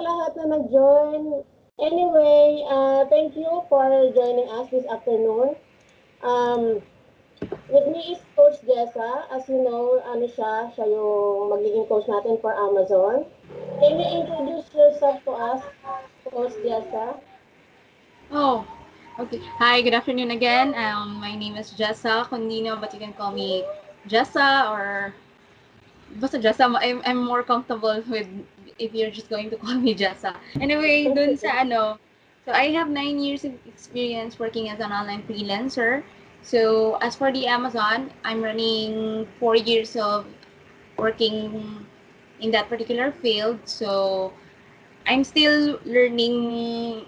lahat na nag-join. Anyway, thank you for joining us this afternoon. With me is Coach Jessa. As you know, siya yung magiging coach natin for Amazon. Can you introduce yourself to us, Coach Jessa? Oh, okay. Hi, good afternoon again. My name is Jessa Condino, but you can call me Jessa or basta Jessa. I'm more comfortable with if you're just going to call me Jessa. Anyway, dun sa so I have 9 years of experience working as an online freelancer. So as for the Amazon, I'm running 4 years of working in that particular field. So I'm still learning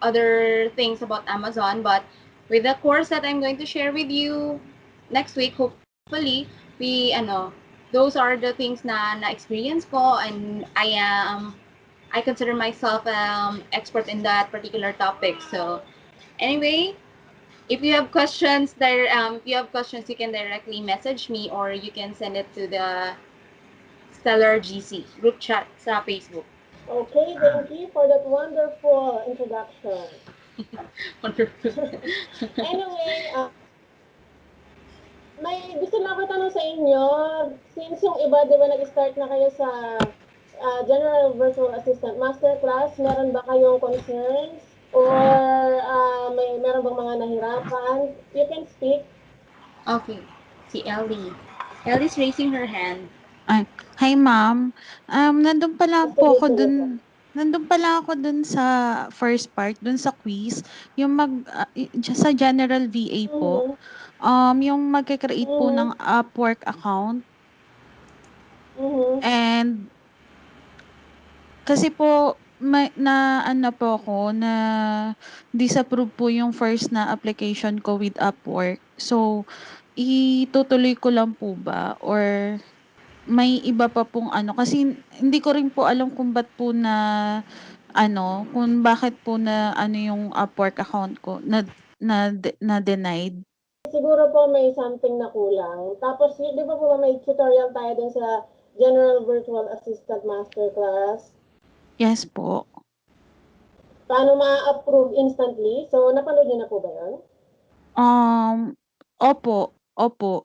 other things about Amazon, but with the course that I'm going to share with you next week, hopefully, those are the things na experience ko, and I consider myself expert in that particular topic. So anyway, if you have questions, you can directly message me or you can send it to the Stellar GC group chat sa Facebook. Okay, thank you for that wonderful introduction. Wonderful. Anyway, may gusto lang ako tanong sa inyo, since yung iba, di ba, nag-start na kayo sa General Virtual Assistant Masterclass, meron ba kayong concerns? Or meron bang mga nahirapan? You can speak. Okay, si Ellie. Ellie's raising her hand. Ay, hi ma'am. Nandun pala Sige, po ako sige po. nandun pala ako dun sa first part, dun sa quiz, yung sa general VA po. Mhm. Yung magke-create po ng Mhm. Upwork account Mhm. and kasi po na ano po ako na disapprove po yung first na application ko with Upwork. So, itutuloy ko lang po ba or may iba pa pong kasi hindi ko rin po alam kung ba't po kung bakit po yung Upwork account ko na denied. Siguro po may something na kulang. Tapos, di ba po may tutorial tayo dun sa General Virtual Assistant Masterclass? Yes po. Paano ma-approve instantly? So, napanood niyo na po ba yun? Opo.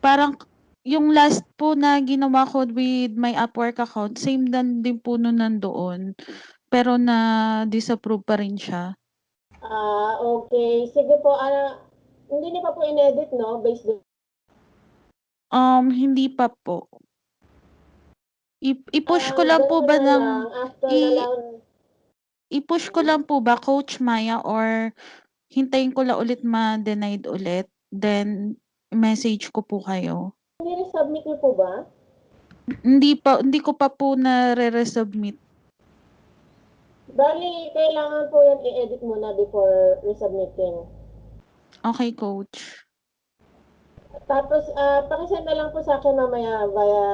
Parang yung last po na ginawa ko with my Upwork account, same din po nun nandoon. Pero na-disapprove pa rin siya. Okay. Sige po, hindi niyo pa po in-edit, no? Based on... Hindi pa po. I-push ko lang po ganito ba na ng lang. After na lang. i-push ko lang po ba Coach Maya or hintayin ko lang ulit ma-denied ulit, then message ko po kayo? Hindi resubmit niyo po ba? Hindi ko pa po resubmit. Bali, kailangan po yan i-edit muna before resubmitting. Okay, Coach. Tapos, pakisend na lang po sa akin mamaya via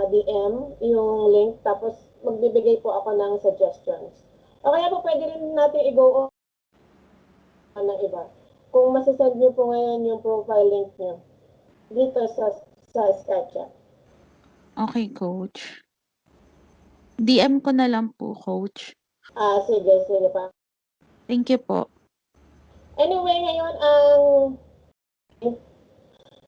DM yung link. Tapos, magbibigay po ako ng suggestions. O kaya po, pwede rin natin i-go on ng iba. Kung masasend niyo po ngayon yung profile link niyo dito sa Skype chat. Okay, Coach. DM ko na lang po, Coach. Sige pa. Thank you po. Anyway, ngayon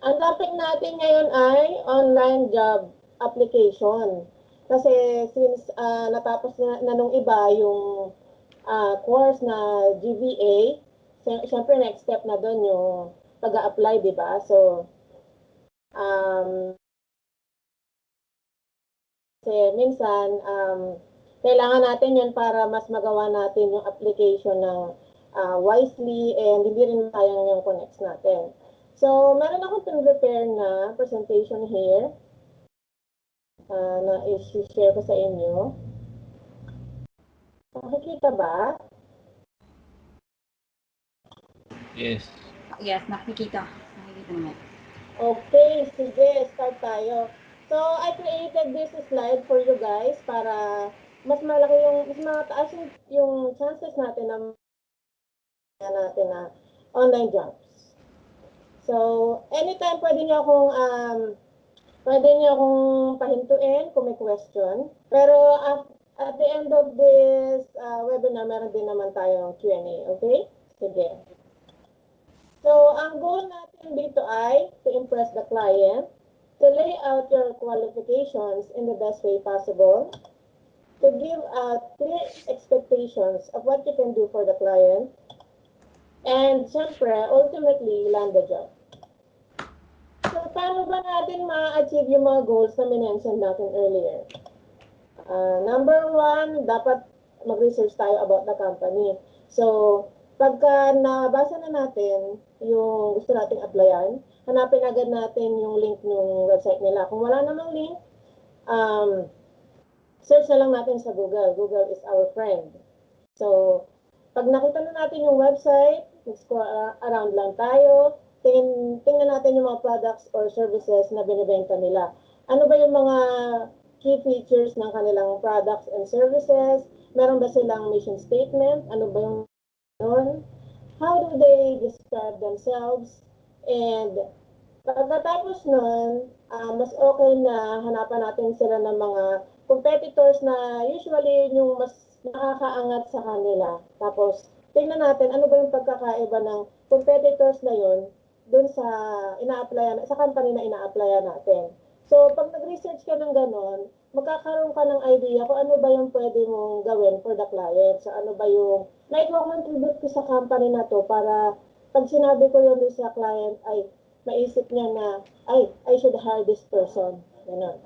ang topic natin ngayon ay online job application. Kasi since natapos na nung iba yung course na GVA, syempre next step na doon yung pag-a-apply, di ba? So, kasi minsan, kailangan natin yun para mas magawa natin yung application ng wisely and hindi rin sayang yung connects natin. So, meron akong prepare na presentation here na i-share ko sa inyo. Nakikita ba? Yes. Yes, nakikita. Nakikita naman. Okay, sige, start tayo. So, I created this slide for you guys para mas mataas yung chances natin na online jobs. So, anytime pwede niyo akong pahintuin kung may question. Pero at the end of this webinar, meron din naman tayong Q&A, okay? Sige. So, ang goal natin dito ay to impress the client, to lay out your qualifications in the best way possible, to give clear expectations of what you can do for the client, and syempre, ultimately, land the job. So, paano ba natin ma-achieve yung mga goals na minention natin earlier? Number one, dapat mag-research tayo about the company. So, pagka nabasa na natin yung gusto nating applyan, hanapin agad natin yung link ng website nila. Kung wala namang link, search na lang natin sa Google. Google is our friend. So, pag nakita na natin yung website, scroll around lang tayo, tingnan natin yung mga products or services na binibenta nila. Ano ba yung mga key features ng kanilang products and services? Meron ba silang mission statement? Ano ba yung nun? How do they describe themselves? And pagkatapos nun, mas okay na hanapan natin sila ng mga competitors na usually yung mas nakakaangat sa kanila. Tapos, tingnan natin ano ba yung pagkakaiba ng competitors na yun dun sa ina-applyan, sa company na ina-applyan natin. So, pag nag-research ka ng ganon, magkakaroon ka ng idea kung ano ba yung pwede mong gawin for the client. So, ano ba yung na-contribute ko sa company na to para pag sinabi ko yun sa client ay maisip niya na, ay, I should hire this person. Ganon.